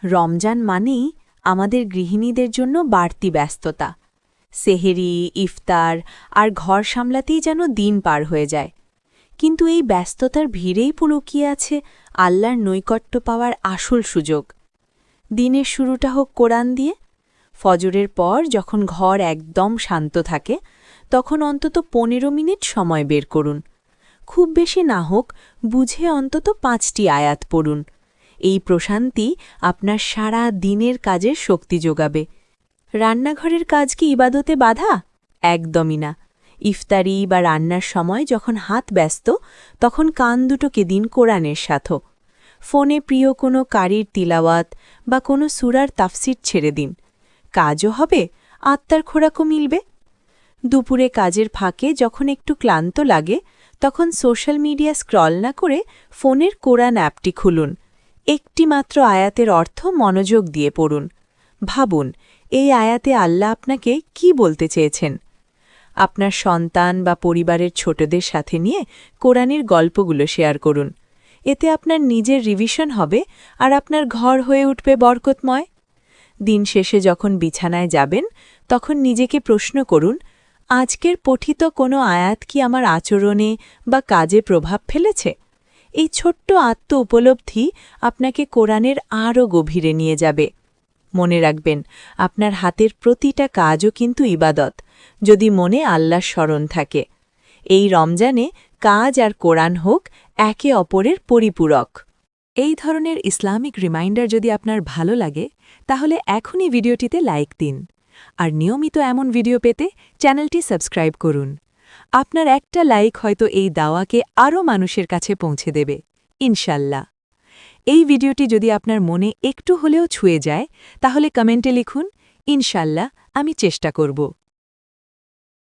রমজান মানেই আমাদের গৃহিণীদের জন্য বাড়তি ব্যস্ততা। সেহেরি, ইফতার আর ঘর সামলাতেই যেন দিন পার হয়ে যায়। কিন্তু এই ব্যস্ততার ভিড়েই লুকিয়ে আছে আল্লাহর নৈকট্য পাওয়ার আসল সুযোগ। দিনের শুরুটা হোক কোরআন দিয়ে। ফজরের পর যখন ঘর একদম শান্ত থাকে, তখন অন্তত ১৫ মিনিট সময় বের করুন। খুব বেশি না হোক, বুঝে অন্তত ৫টি আয়াত পড়ুন। এই প্রশান্তি আপনার সারা দিনের কাজের শক্তি যোগাবে। রান্নাঘরের কাজ কি ইবাদতে বাধা? একদমই না। ইফতারি বা রান্নার সময় যখন হাত ব্যস্ত, তখন কান দুটোকে দিন কোরআনের সাথে। ফোনে প্রিয় কোনো কারির তিলাওয়াত বা কোনো সূরার তাফসির ছেড়ে দিন। কাজও হবে, আত্মার খোরাকও মিলবে। দুপুরে কাজের ফাঁকে যখন একটু ক্লান্ত লাগে, তখন সোশ্যাল মিডিয়া স্ক্রল না করে ফোনের কোরআন অ্যাপটি খুলুন। একটি মাত্র আয়াতের অর্থ মনোযোগ দিয়ে পড়ুন। ভাবুন, এই আয়াতে আল্লাহ আপনাকে কি বলতে চেয়েছেন। আপনার সন্তান বা পরিবারের ছোটদের সাথে নিয়ে কোরআনের গল্পগুলো শেয়ার করুন। এতে আপনার নিজের রিভিশন হবে আর আপনার ঘর হয়ে উঠবে বরকতময়। দিন শেষে যখন বিছানায় যাবেন, তখন নিজেকে প্রশ্ন করুন, আজকের পঠিত কোনো আয়াত কি আমার আচরণে বা কাজে প্রভাব ফেলেছে? এই ছোট্ট আত্ম উপলব্ধি আপনাকে কোরআনের আরও গভীরে নিয়ে যাবে। মনে রাখবেন, আপনার হাতের প্রতিটা কাজও কিন্তু ইবাদত, যদি মনে আল্লাহর স্মরণ থাকে। এই রমজানে কাজ আর কোরআন হোক একে অপরের পরিপূরক। এই ধরনের ইসলামিক রিমাইন্ডার যদি আপনার ভালো লাগে, তাহলে এখনই ভিডিওটিতে লাইক দিন। আর নিয়মিত এমন ভিডিও পেতে চ্যানেলটি সাবস্ক্রাইব করুন। আপনার একটা লাইক হয়তো এই দাওয়াকে আরও মানুষের কাছে পৌঁছে দেবে, ইনশাল্লাহ। এই ভিডিওটি যদি আপনার মনে একটু হলেও ছুঁয়ে যায়, তাহলে কমেন্টে লিখুন, ইনশাল্লাহ, আমি চেষ্টা করব।